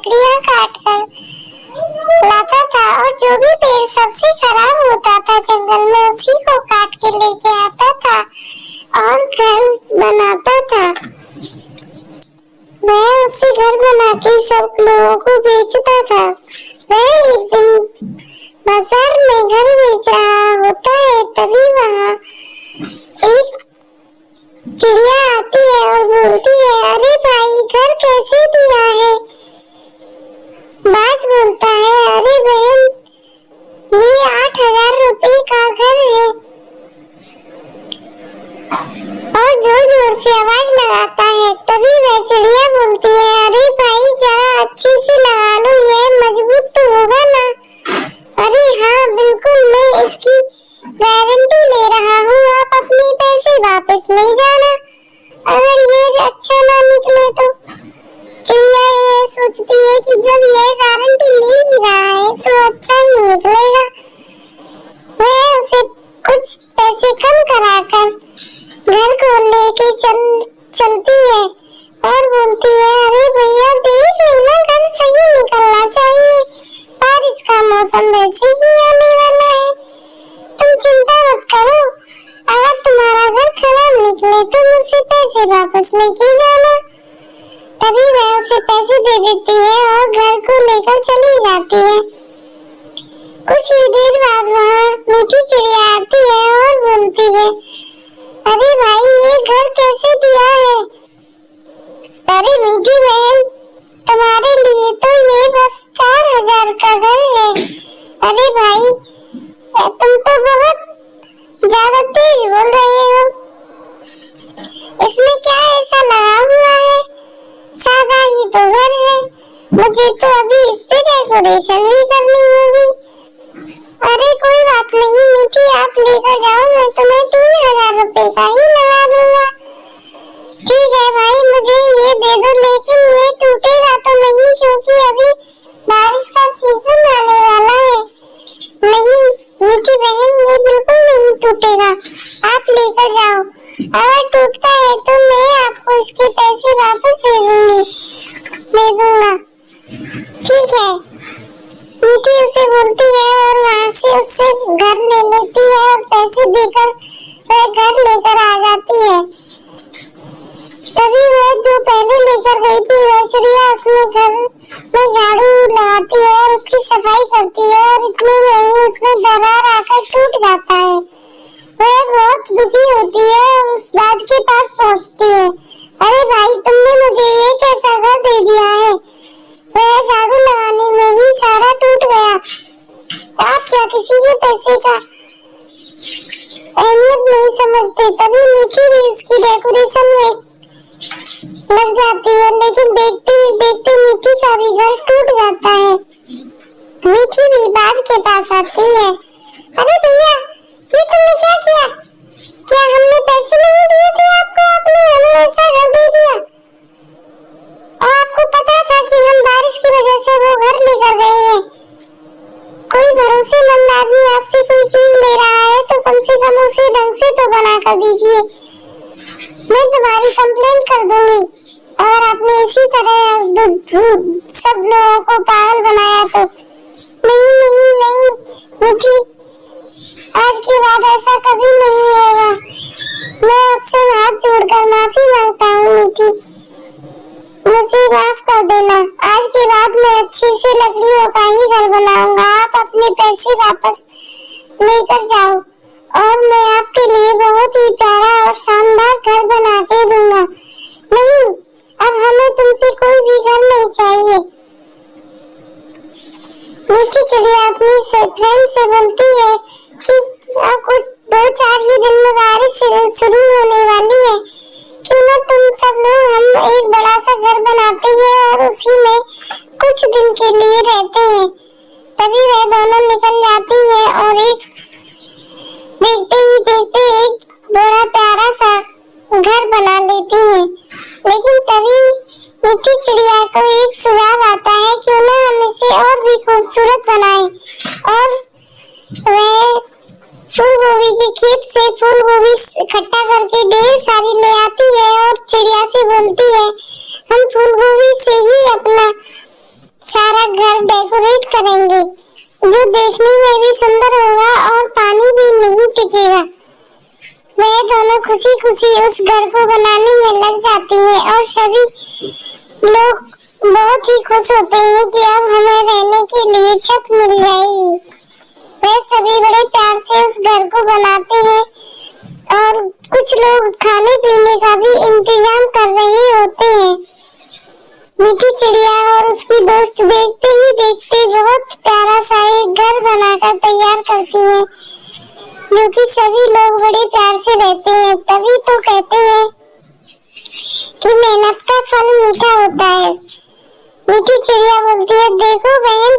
लकड़ियां काट कर लाता था और जो भी पेड़ सबसे खराब होता था जंगल में उसी को काट के लेके आता था और घर बनाता था। वह उससे घर बना के सब लोगों को बेचता था। वह एक दिन बाजार में घर बेच रहा होता है, तभी वहाँ एक चिड़िया आती है और बोलती है, अरे भाई घर कैसे दिया है? बाज बोलता है, अरे बहन ये 8,000 रुपए का घर है और जोर जोर से आवाज लगाता है। तभी वह चिड़िया बोलती है, अरे भाई जरा अच्छे से लगा लो, यह मजबूत तो होगा ना? अरे हाँ बिल्कुल, मैं इसकी गारंटी ले रहा हूँ, आप अपने पैसे वापस ले जाना अगर ये अच्छा ना निकले तो। चिड़िया ये सोचती है कि जब ये गारंटी ले ही रहा है तो अच्छा ही निकलेगा। वह उसे कुछ पैसे कम कराकर घर को लेके चलती है और बोलती है, अरे भैया देख लेना, घर सही निकलना चाहिए, बारिश का मौसम वैसे ही आने वाला है, तुम चिंता मत करो, अगर तुम्हारा घर खराब निकले तो मुझसे पैसे वापस लेके जाना। तभी वह उसे पैसे दे देती है और घर को लेकर चली जाती है। कुछ ही देर बाद वहाँ मीठी चिड़िया आती है और बोलती है, अरे भाई ये घर कैसे दिया है? अरे मीठी बहन, तुम्हारे लिए तो ये बस 4,000 का घर है। अरे भाई तुम तो बहुत ज्यादा तेज बोल रहे हो, इसमें क्या ऐसा लगा हुआ है? सादा ही तो घर है, मुझे तो अभी इस पे डेकोरेशन भी करनी होगी। अरे कोई बात नहीं मीठी, आप लेकर जाओ, मैं तुम्हें 3,000 रुपए का ही लगा दूंगा। ठीक है भाई मुझे ये दे दो, लेकिन ये टूटेगा तो नहीं क्योंकि अभी बारिश का सीजन आने वाला है। नहीं मीठी बहन, ये बिल्कुल नहीं टूटेगा, आप लेकर जाओ, अगर टूटता है तो मैं आपको इसके पैसे वापस दे दूंगा। ठीक है मीठी उसे बोलती है और वहाँ से उससे घर ले लेती है और पैसे देकर वह घर लेकर आ जाती है। तभी वह जो पहले लेकर गई थी वह चिड़िया उसमें घर में झाड़ू लगाती है और उसकी सफाई करती है और इतने में ही उसमें दरार आकर टूट जाता है। वह बहुत दुखी होती है और उस बाज के पास पहुंचती है, अरे भाई तुमने मुझे ये कैसा घर दे दिया है? वह झाड़ू लगाने में ही सारा टूट गया, आप क्या किसी के पैसे का अहमियत नहीं समझते? तभी मीठी भी उसकी डेकोरेशन में लग जाती है, लेकिन देखते ही देखते मीठी का भी घर टूट जाता है। मीठी भी बाज के पास आती है, अरे भैया ये तुमने क्या किया? क्या हमने पैसे नहीं दिए थे आपको, आपने हमें ऐसा घर दे दिया? और आपको पता था कि हम बारिश की वजह से वो घर लेकर गए हैं। कोई भरोसेमंद आदमी आपसे कोई चीज ले रहा है तो कम से कम उसे ढंग से तो बना कर दीजिए, मैं तुम्हारी कंप्लेंट कर दूंगी अगर आपने इसी तरह सब लोगों को पागल बनाया तो। नहीं नहीं नहीं मीठी, आज के बाद ऐसा कभी नहीं होगा, मैं आपसे हाथ जोड़कर माफी मांगता हूँ मीठी, मुझे माफ कर देना। आज के बाद मैं अच्छी सी लकड़ियों का ही घर बनाऊंगा, आप अपने पैसे वापस लेकर जाओ और मैं आपके लिए बहुत ही प्यारा और शानदार घर बना के दूंगा। नहीं अब हमें तुमसे कोई भी घर नहीं चाहिए। मीठी चिड़िया अपनी फ्रेंड से बोलती है कि कुछ 2-4 ही दिन में बारिश शुरू होने वाली है, क्यों ना तुम सब लोग हम एक बड़ा सा घर बनाते हैं और उसी में कुछ दिन के लिए रहते हैं। तभी वह दोनों निकल जाती है और एक देखते ही देखते एक बड़ा प्यारा सा घर बना लेती है। लेकिन तभी मीठी चिड़िया को एक सुझाव आता है, क्यों ना हम इसे और भी खूबसूरत बनाएं, और वह फूल गोभी के खेत से फूल गोभी इकट्ठा करके ढेर सारी ले आती है और चिड़िया से बोलती है, हम फूल गोभी से ही अपना सारा घर डेकोरेट करेंगे, जो देखने में भी सुंदर होगा और पानी भी नहीं टिकेगा। वह दोनों खुशी खुशी उस घर को बनाने में लग जाती हैं और सभी लोग बहुत ही खुश होते हैं कि अब हमें रहने के लिए छत मिल जाएगी। वे सभी बड़े प्यार से उस घर को बनाते हैं और कुछ लोग खाने पीने का भी इंतजाम कर रहे होते हैं। मीठी चिड़िया और उसकी दोस्त देखते ही देखते बहुत प्यारा सा एक घर बनाकर तैयार करती हैं, जो कि सभी लोग बड़े प्यार से रहते हैं। तभी तो कहते हैं कि मेहनत का फल मीठा होता है। मीठी चिड़िया बोलती है, देखो बहन,